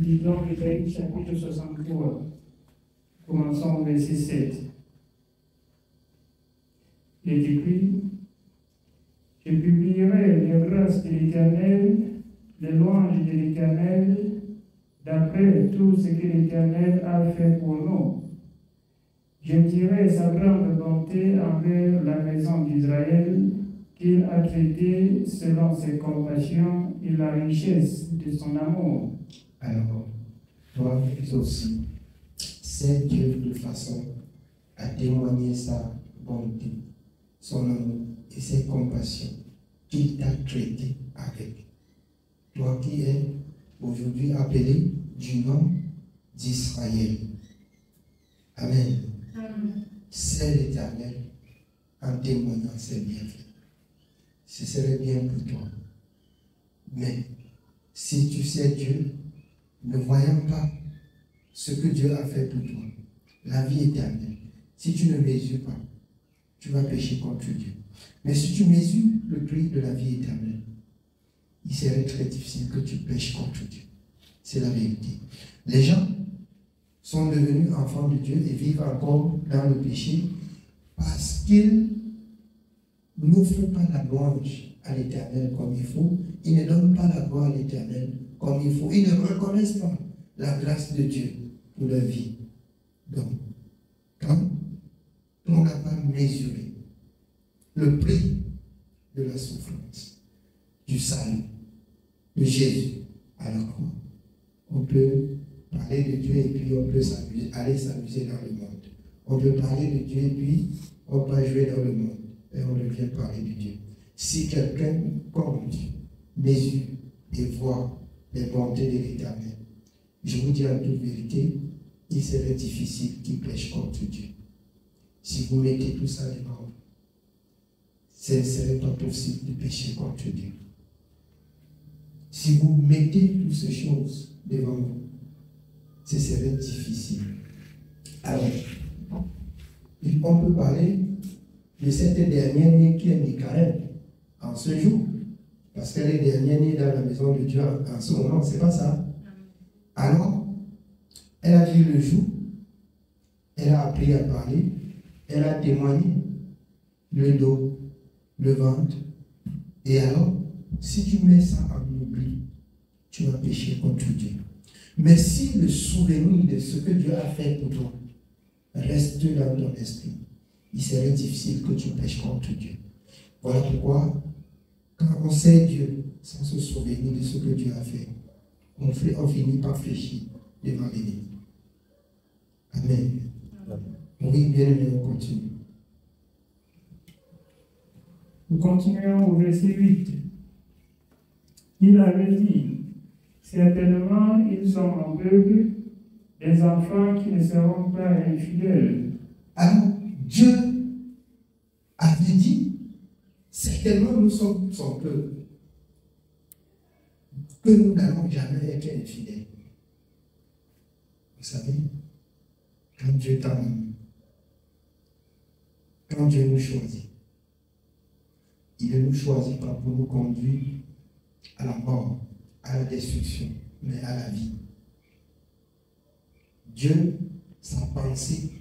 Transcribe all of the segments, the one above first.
Lisons Ésaïe chapitre 63. Commençons au verset 7. Il est écrit: Je publierai les grâces de l'Éternel, les louanges de l'Éternel, d'après tout ce que l'Éternel a fait pour nous. Je dirai sa grande bonté envers la maison d'Israël, qu'il a traité selon ses compassions et la richesse de son amour. Alors, toi aussi, c'est Dieu de façon à témoigner sa bonté, son amour et ses compassions qu'il t'a traité avec. Toi qui es aujourd'hui appelé du nom d'Israël. Amen. C'est l'Éternel en témoignant ses bienfaits. Ce serait bien pour toi. Mais si tu sais Dieu, ne voyant pas ce que Dieu a fait pour toi, la vie éternelle, si tu ne mesures pas, tu vas pécher contre Dieu. Mais si tu mesures le prix de la vie éternelle, il serait très difficile que tu pêches contre Dieu. C'est la vérité. Les gens sont devenus enfants de Dieu et vivent encore dans le péché parce qu'ils n'offrent pas la louange à l'Éternel comme il faut. Ils ne donnent pas la gloire à l'Éternel comme il faut. Ils ne reconnaissent pas la grâce de Dieu pour leur vie. Donc, quand on n'a pas mesuré le prix de la souffrance, du salut, de Jésus, alors on peut parler de Dieu et puis on peut aller s'amuser dans le monde. On peut parler de Dieu et puis on peut jouer dans le monde et on revient parler de Dieu. Si quelqu'un compte, mesure et voit les bontés de l'Éternel, je vous dis en toute vérité, il serait difficile qu'il pêche contre Dieu. Si vous mettez tout ça devant vous, ce ne serait pas possible de pécher contre Dieu. Si vous mettez toutes ces choses devant vous, ce serait difficile. Alors, on peut parler de cette dernière née qui est Michaël en ce jour, parce qu'elle est dernière née dans la maison de Dieu en ce moment, c'est pas ça. Alors, elle a vu le jour, elle a appris à parler, elle a témoigné le dos, le ventre, et alors, si tu mets ça en oubli, tu vas pécher contre Dieu. Mais si le souvenir de ce que Dieu a fait pour toi reste dans ton esprit, il serait difficile que tu pêches contre Dieu. Voilà pourquoi, quand on sait Dieu sans se souvenir de ce que Dieu a fait, on finit par fléchir devant l'ennemi. Amen. Oui, bien aimé, on continue. Nous continuons au verset 8. Il avait dit: certainement, ils sont mon peuple, des enfants qui ne seront pas infidèles. Alors, Dieu avait dit, certainement nous sommes son peuple, que nous n'allons jamais être infidèles. Vous savez, quand Dieu t'aime, quand Dieu nous choisit, il ne nous choisit pas pour nous conduire à la mort, à la destruction, mais à la vie. Dieu, sa pensée,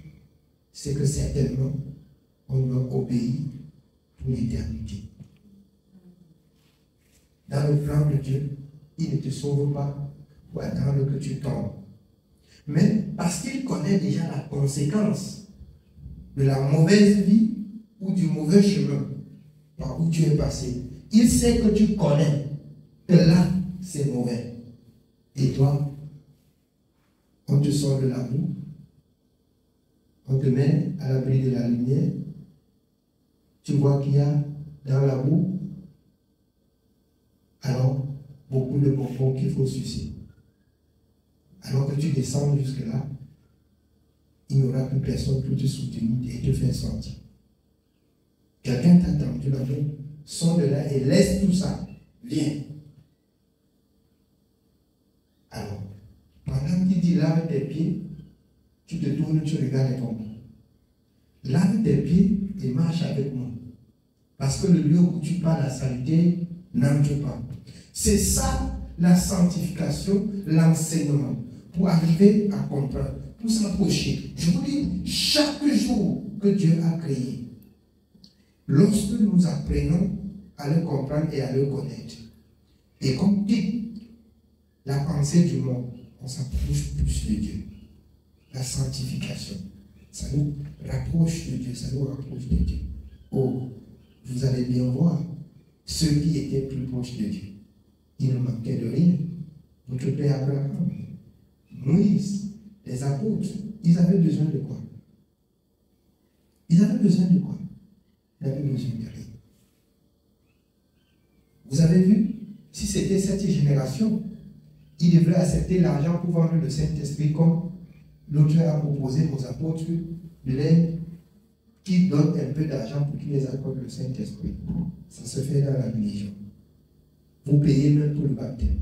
c'est que certainement, on doit obéir pour l'éternité. Dans le plan de Dieu, il ne te sauve pas pour attendre que tu tombes. Mais parce qu'il connaît déjà la conséquence de la mauvaise vie ou du mauvais chemin par où tu es passé, il sait que tu connais que là, c'est mauvais. Et toi, on te sort de la boue, on te met à l'abri de la lumière, tu vois qu'il y a dans la boue, alors, beaucoup de bonbons qu'il faut sucer. Alors que tu descends jusque-là, il n'y aura plus personne pour te soutenir et te faire sortir. Quelqu'un t'a tendu la main, sors de là et laisse tout ça. Viens. Alors, pendant qu'il dit lave tes pieds, tu te tournes, tu regardes ton pied. Lave tes pieds et marche avec moi. Parce que le lieu où tu parles la saleté n'entre pas. C'est ça la sanctification, l'enseignement, pour arriver à comprendre, pour s'approcher. Je vous dis, chaque jour que Dieu a créé, lorsque nous apprenons à le comprendre et à le connaître, et comme dit la pensée du monde, on s'approche plus de Dieu. La sanctification, ça nous rapproche de Dieu, ça nous rapproche de Dieu. Oh, vous allez bien voir, ceux qui étaient plus proches de Dieu, ils ne manquaient de rien. Votre père Abraham, Moïse, les apôtres, ils avaient besoin de quoi? Ils avaient besoin de quoi? Ils avaient besoin de rien. Vous avez vu, si c'était cette génération, ils devraient accepter l'argent pour vendre le Saint-Esprit comme l'auteur a proposé aux apôtres de l'aide qui donne un peu d'argent pour qu'ils les accordent le Saint-Esprit. Ça se fait dans la religion. Vous payez même pour le baptême.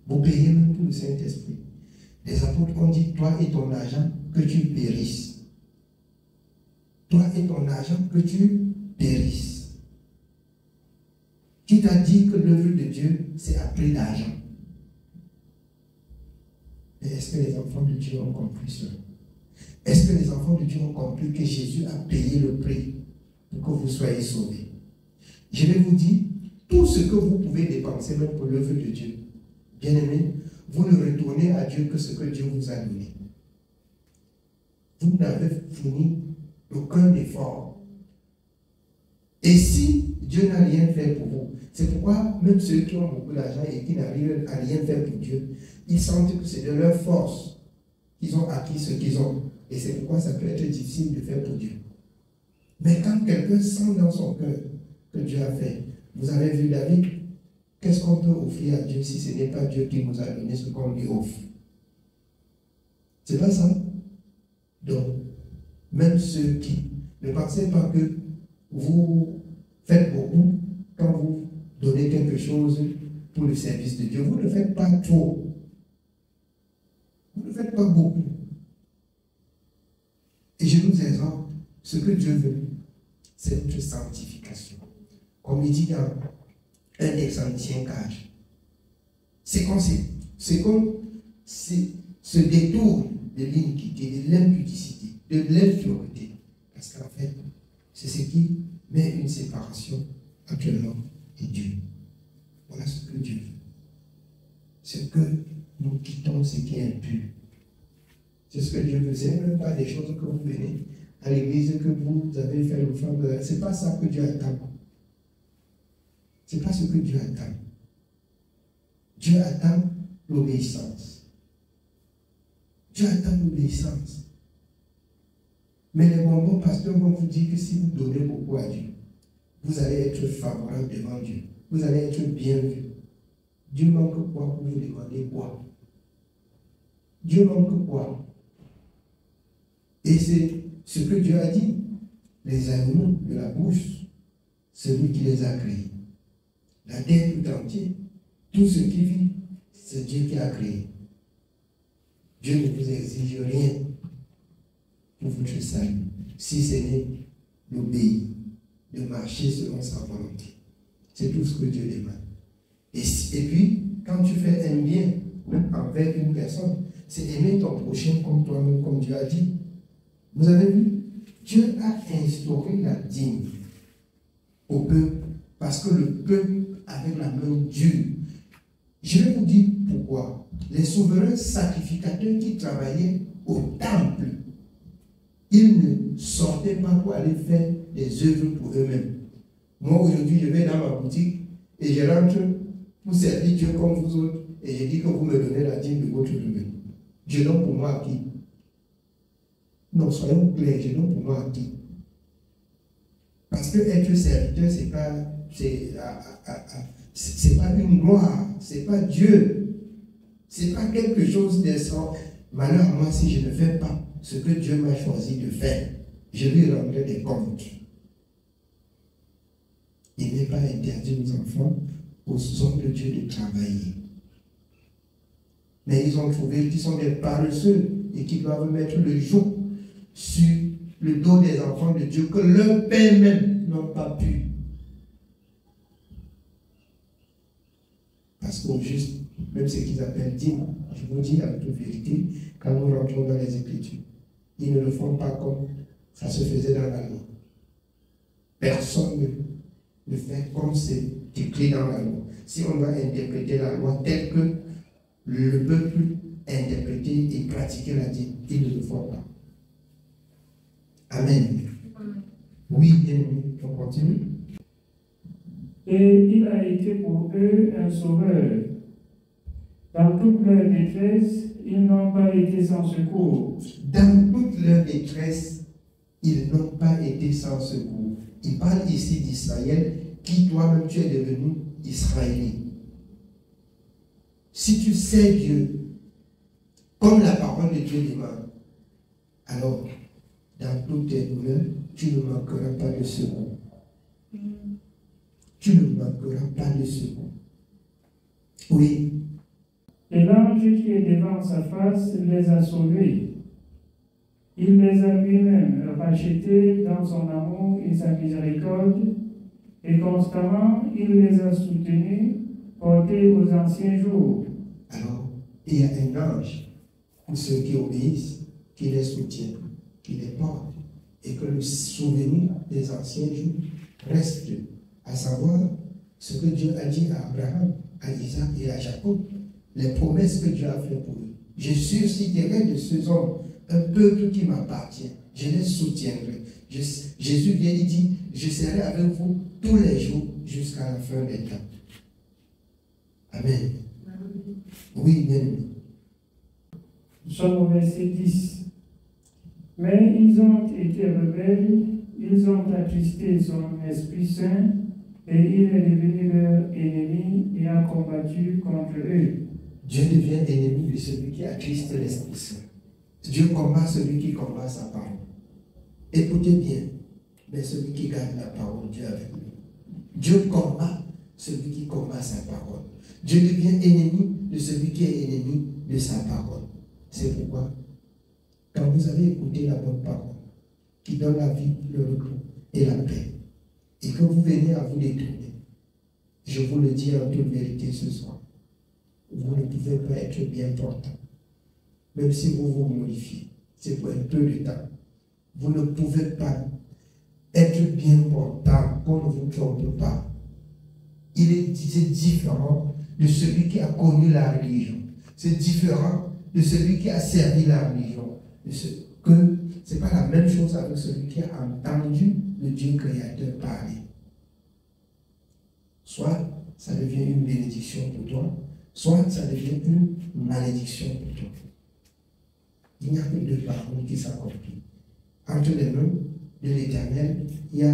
Vous payez même pour le Saint-Esprit. Les apôtres ont dit, toi et ton argent, que tu périsses. Toi et ton argent, que tu périsses. Qui t'a dit que l'œuvre de Dieu, c'est à prix d'argent? Mais est-ce que les enfants de Dieu ont compris cela? Est-ce que les enfants de Dieu ont compris que Jésus a payé le prix pour que vous soyez sauvés? Je vais vous dire, tout ce que vous pouvez dépenser même pour l'œuvre de Dieu, bien aimé, vous ne retournez à Dieu que ce que Dieu vous a donné. Vous n'avez fourni aucun effort. Et si Dieu n'a rien fait pour vous, c'est pourquoi même ceux qui ont beaucoup d'argent et qui n'arrivent à rien faire pour Dieu, ils sentent que c'est de leur force qu'ils ont acquis ce qu'ils ont. Et c'est pourquoi ça peut être difficile de faire pour Dieu. Mais quand quelqu'un sent dans son cœur que Dieu a fait, vous avez vu David, qu'est-ce qu'on peut offrir à Dieu si ce n'est pas Dieu qui nous a donné ce qu'on lui offre? C'est pas ça? Donc, même ceux qui ne pensez pas que vous faites beaucoup quand vous donnez quelque chose pour le service de Dieu. Vous ne faites pas trop. Vous ne faites pas beaucoup. Et je nous exhorte, ce que Dieu veut, c'est notre sanctification. Comme il dit dans 1 Thessaloniciens 4, c'est comme ce détour de l'iniquité, de l'impudicité, de l'impureté. Parce qu'en fait, c'est ce qui met une séparation entre l'homme et Dieu. Voilà ce que Dieu veut. C'est que nous quittons ce qui est impur. C'est ce que Dieu veut. Ce n'est même pas des choses que vous venez à l'église, que vous avez fait l'offrande. Ce n'est pas ça que Dieu attend. Ce n'est pas ce que Dieu attend. Dieu attend l'obéissance. Dieu attend l'obéissance. Mais les bonbons pasteurs vont vous dire que si vous donnez beaucoup à Dieu, vous allez être favorable devant Dieu. Vous allez être bien vu. Dieu manque quoi pour vous demander quoi? Dieu manque quoi? Et c'est ce que Dieu a dit. Les animaux de la bouche, celui qui les a créés. La terre tout entière, tout ce qui vit, c'est Dieu qui a créé. Dieu ne vous exige rien pour votre salut, si ce n'est d'obéir, de marcher selon sa volonté. C'est tout ce que Dieu demande. Et puis, quand tu fais un bien envers une personne, c'est aimer ton prochain comme toi-même, comme Dieu a dit. Vous avez vu? Dieu a instauré la dîme au peuple, parce que le peuple avait la main dure. Je vais vous dire pourquoi. Les souverains sacrificateurs qui travaillaient au temple, ils ne sortaient pas pour aller faire des œuvres pour eux-mêmes. Moi, aujourd'hui, je vais dans ma boutique et je rentre pour servir Dieu comme vous autres et je dis que vous me donnez la dîme de votre domaine. Je donne pour moi à qui? Non, soyons clairs, je donne pour moi à qui? Parce que être serviteur, c'est pas une gloire, c'est pas Dieu, c'est pas quelque chose d'extraordinaire. Malheur à moi si je ne fais pas ce que Dieu m'a choisi de faire, je lui rendrai des comptes. Il n'est pas interdit aux enfants, aux hommes de Dieu de travailler. Mais ils ont trouvé qu'ils sont des paresseux et qu'ils doivent mettre le joug sur le dos des enfants de Dieu que leurs pères même n'ont pas pu. Parce qu'au juste, même ce qu'ils appellent dîme. Je vous dis avec toute vérité, quand nous rentrons dans les Écritures, ils ne le font pas comme ça se faisait dans la loi. Personne ne fait comme c'est écrit dans la loi. Si on doit interpréter la loi telle que le peuple interpréter et pratiquer la dîme, ils ne le font pas. Amen. Oui, bien, on continue. Et il a été pour eux un sauveur. Dans toute leur détresse, ils n'ont pas été sans secours. Dans toute leur détresse, ils n'ont pas été sans secours. Il parle ici d'Israël, qui toi-même tu es devenu Israélien. Si tu sais Dieu, comme la parole de Dieu demande, alors, dans toutes tes douleurs, tu ne manqueras pas de secours. Tu ne manqueras pas de secours. Oui. Et l'ange qui est devant sa face les a sauvés. Il les a lui-même rachetés dans son amour et sa miséricorde, et constamment il les a soutenus, portés aux anciens jours. Alors, il y a un ange pour ceux qui obéissent, qui les soutient, qui les porte, et que le souvenir des anciens jours reste, à savoir ce que Dieu a dit à Abraham, à Isaac et à Jacob, les promesses que Dieu a faites pour eux. Je susciterai de ces hommes un peuple qui m'appartient, je les soutiendrai. Jésus vient et dit, je serai avec vous tous les jours jusqu'à la fin des temps. Amen. Oui, bien. Nous sommes au verset 10. Mais ils ont été rebelles, ils ont attristé son Esprit Saint, et il est devenu leur ennemi et a combattu contre eux. Dieu devient ennemi de celui qui attriste l'Esprit Saint. Dieu combat celui qui combat sa parole. Écoutez bien, mais celui qui garde la parole, Dieu avec lui. Dieu combat celui qui combat sa parole. Dieu devient ennemi de celui qui est ennemi de sa parole. C'est pourquoi, quand vous avez écouté la bonne parole, qui donne la vie, le repos et la paix, et que vous venez à vous détourner, je vous le dis en toute vérité ce soir, vous ne pouvez pas être bien portant. Même si vous vous modifiez, c'est pour un peu de temps. Vous ne pouvez pas être bien portant, qu'on ne vous trompe pas. C'est différent de celui qui a connu la religion. C'est différent de celui qui a servi la religion. Ce n'est pas la même chose avec celui qui a entendu le Dieu créateur parler. Soit ça devient une bénédiction pour toi, soit ça devient une malédiction pour toi. Il n'y a que deux paroles qui s'accomplissent. Entre les mains de l'Éternel, il y a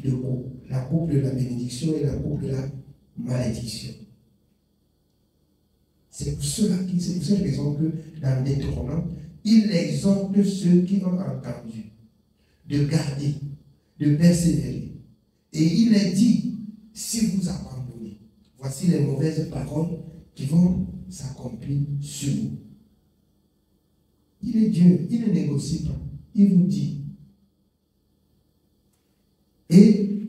deux coupes. La coupe de la bénédiction et la coupe de la malédiction. C'est pour cette raison que dans Deutéronome, il exhorte ceux qui ont entendu de garder, de persévérer. Et il est dit, si vous abandonnez, voici les mauvaises paroles qui vont s'accomplir sur vous. Il est Dieu, il ne négocie pas, il vous dit. Et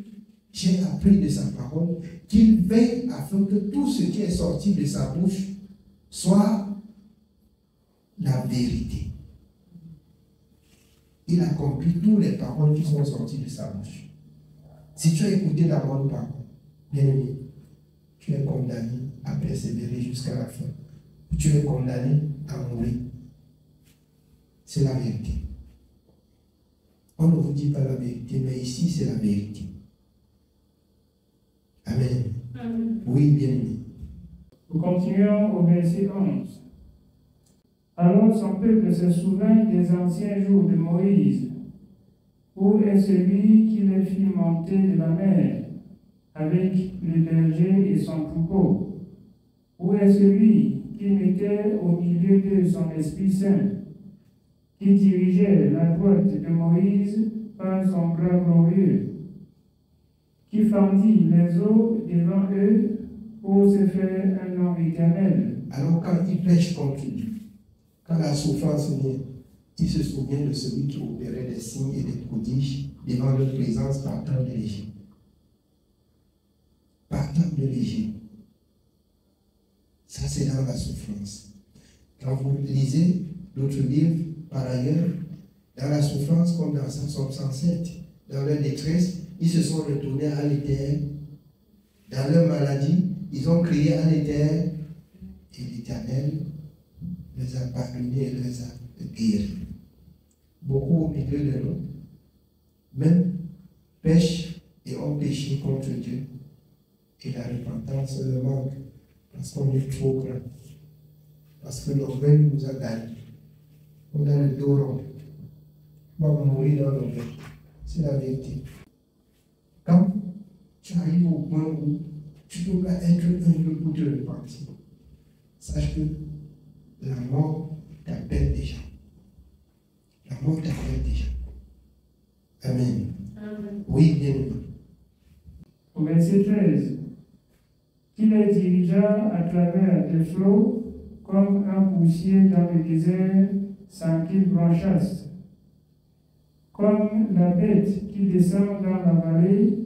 j'ai appris de sa parole qu'il veille afin que tout ce qui est sorti de sa bouche soit la vérité. Il accomplit toutes les paroles qui sont sorties de sa bouche. Si tu as écouté la bonne parole, bien aimé, tu es condamné à persévérer jusqu'à la fin. Tu es condamné à mourir. C'est la vérité. On ne vous dit pas la vérité, mais ici c'est la vérité. Amen. Oui, bien aimé. Nous continuons au verset 11. Alors son peuple se souvint des anciens jours de Moïse. Où est celui qui les fit monter de la mer avec le berger et son troupeau? Où est celui qui mettait au milieu de son Esprit Saint, qui dirigeait la droite de Moïse par son bras glorieux, qui fendit les eaux devant eux pour se faire un nom éternel? Alors quand il pêche contre lui, quand la souffrance vient, il se souvient de celui qui opérait des signes et des prodiges devant leur présence partant de l'Égypte. Partant de l'Égypte. Ça, c'est dans la souffrance. Quand vous lisez d'autres livres, par ailleurs, dans la souffrance, comme dans Psaume 107, dans leur détresse, ils se sont retournés à l'Éternel. Dans leur maladie, ils ont crié à l'Éternel. Et l'Éternel les a pardonnés et les a guéris. Beaucoup au milieu de nous, même pêchent et ont péché contre Dieu. Et la repentance leur manque parce qu'on est trop grand. Parce que l'orgueil nous a gagné. On a le dos rond. On va mourir dans l'orgueil. C'est la vérité. Quand tu arrives au point où tu ne peux pas être humble pour te repentir, sache que la mort t'appelle déjà. La mort t'appelle déjà. Amen. Amen. Oui, bien aimé. Au verset 13, qui les dirigea à travers les flots comme un poussier dans le désert sans qu'ils blanchassent. Comme la bête qui descend dans la vallée,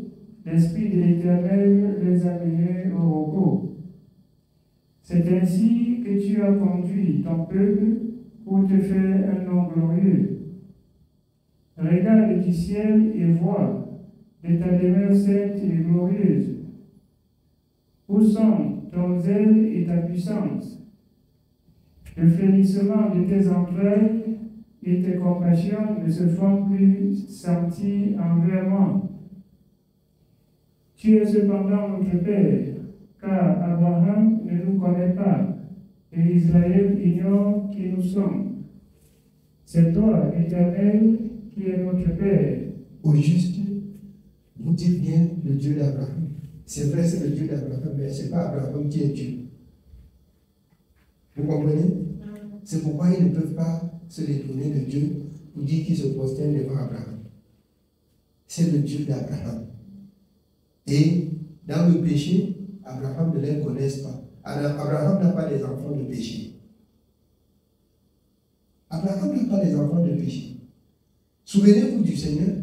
l'Esprit de l'Éternel les a menés au repos. C'est ainsi que tu as conduit ton peuple pour te faire un nom glorieux. Regarde du ciel et vois de ta demeure sainte et glorieuse. Où sont ton zèle et ta puissance? Le frémissement de tes entrailles et tes compassions ne se font plus sentir envers moi. Tu es cependant notre Père, car Abraham ne nous connaît pas, et Israël ignore qui nous sommes. C'est toi, Éternel, qui es notre Père. Au juste, vous dites bien le Dieu d'Abraham. C'est vrai, c'est le Dieu d'Abraham, mais ce n'est pas Abraham qui est Dieu. Vous comprenez? C'est pourquoi ils ne peuvent pas se détourner de Dieu pour dire qu'ils se prosternent devant Abraham. C'est le Dieu d'Abraham. Et dans le péché, Abraham ne les connaît pas. Abraham n'a pas des enfants de péché. Abraham n'a pas des enfants de péché. Souvenez-vous du Seigneur,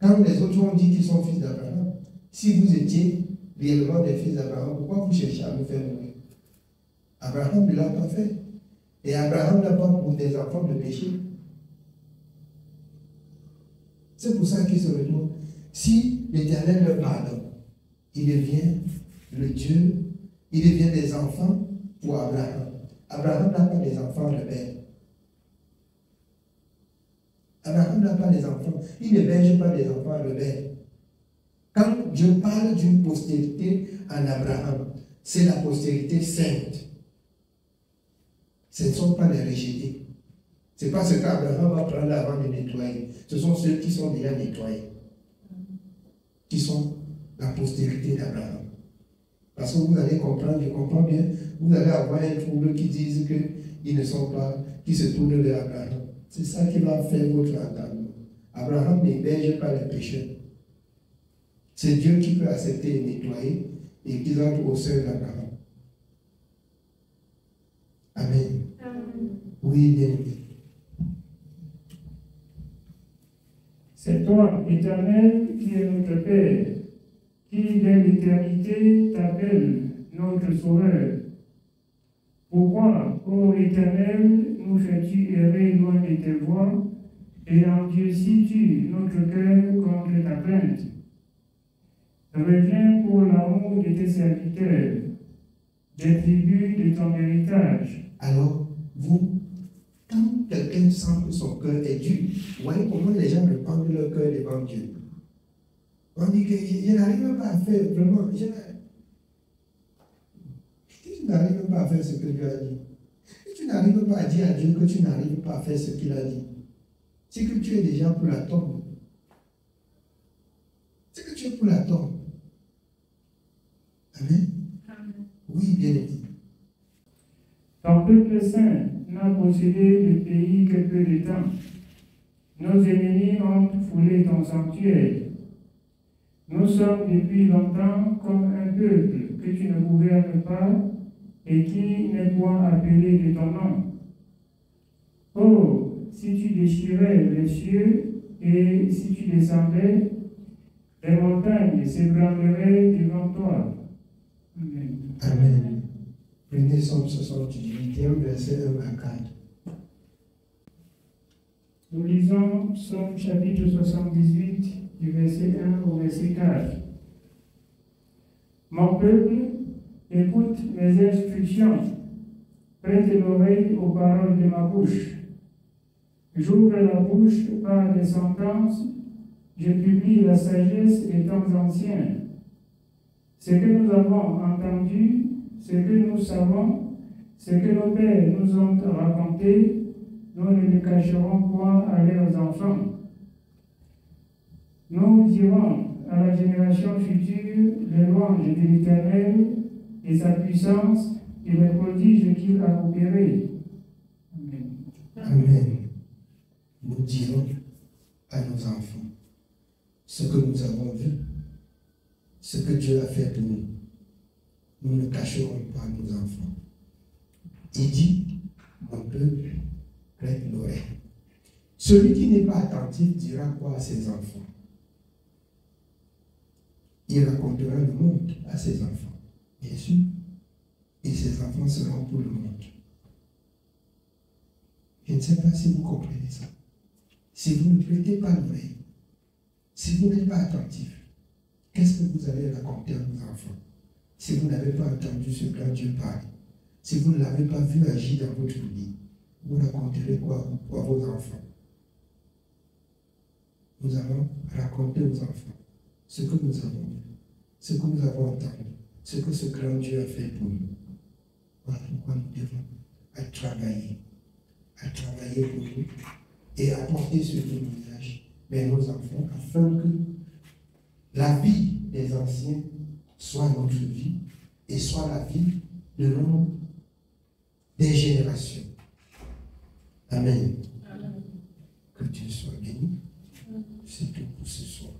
quand les autres ont dit qu'ils sont fils d'Abraham. Si vous étiez réellement des fils d'Abraham, pourquoi vous cherchez à nous faire mourir? Abraham ne l'a pas fait. Et Abraham n'a pas pour des enfants de péché. C'est pour ça qu'il se retourne. Si l'Éternel le pardonne, il devient le Dieu, il devient des enfants pour Abraham. Abraham n'a pas des enfants rebelles. Abraham n'a pas des enfants. Il ne berge pas des enfants rebelles. Quand Dieu parle d'une postérité en Abraham, c'est la postérité sainte. Ce ne sont pas les rejetés. Ce n'est pas ce qu'Abraham va prendre avant de nettoyer. Ce sont ceux qui sont déjà nettoyés. Qui sont la postérité d'Abraham. Parce que vous allez comprendre, je comprends bien, vous allez avoir un trouble qui disent qu'ils ne sont pas, qui se tournent vers Abraham. C'est ça qui va faire votre entendement. Abraham n'héberge pas les pécheurs. C'est Dieu qui peut accepter et nettoyer et qui entre au sein d'Abraham. Amen. Oui, bien aimé. C'est toi, Éternel, qui es notre Père, qui dès l'éternité t'appelle notre Sauveur. Pourquoi, ô Éternel, nous fais-tu errer loin de tes voies, et endurcis-tu notre cœur contre ta plainte? Reviens pour l'amour de tes serviteurs, des tribus de ton héritage. Alors, vous, quand quelqu'un sent que son cœur est dur, vous voyez comment les gens répandent leur cœur devant Dieu. On dit que je n'arrive même pas à faire, vraiment, tu n'arrives même pas à faire ce que Dieu a dit. Et tu n'arrives même pas à dire à Dieu que tu n'arrives pas à faire ce qu'il a dit. C'est que tu es déjà pour la tombe. C'est que tu es pour la tombe. Amen. Oui, bien aimé. Ton peuple saint n'a possédé le pays que peu de temps. Nos ennemis ont foulé ton sanctuaire. Nous sommes depuis longtemps comme un peuple que tu ne gouvernes pas et qui n'est point appelé de ton nom. Oh, si tu déchirais les cieux et si tu descendais, les montagnes s'ébranleraient devant toi. Amen. Amen. Prenez Psaume 78, verset 1 à 4. Nous lisons Psaume chapitre 78, du verset 1 au verset 4. Mon peuple, écoute mes instructions, prête l'oreille aux paroles de ma bouche. J'ouvre la bouche par des sentences, je publie la sagesse des temps anciens. Ce que nous avons entendu, ce que nous savons, ce que nos pères nous ont raconté, nous ne le cacherons point à leurs enfants. Nous dirons à la génération future les louanges de l'Éternel et sa puissance et les prodiges qu'il a opérés. Amen. Amen. Nous dirons à nos enfants ce que nous avons vu, ce que Dieu a fait pour nous. Nous ne cacherons pas à nos enfants. Il dit, mon peuple, prête l'oreille. Celui qui n'est pas attentif dira quoi à ses enfants? Il racontera le monde à ses enfants, bien sûr, et ses enfants seront pour le monde. Je ne sais pas si vous comprenez ça. Si vous ne prêtez pas l'oreille, si vous n'êtes pas attentif, qu'est-ce que vous allez raconter à vos enfants? Si vous n'avez pas entendu ce grand Dieu parler, si vous ne l'avez pas vu agir dans votre vie, vous raconterez quoi à vos enfants? Nous allons raconter aux enfants ce que nous avons vu, ce que nous avons entendu, ce que ce grand Dieu a fait pour nous. Voilà pourquoi nous devons travailler pour nous et apporter ce témoignage vers nos enfants afin que la vie des anciens soit notre vie et soit la vie de des générations. Amen. Amen. Que Dieu soit béni. C'est tout pour ce soir.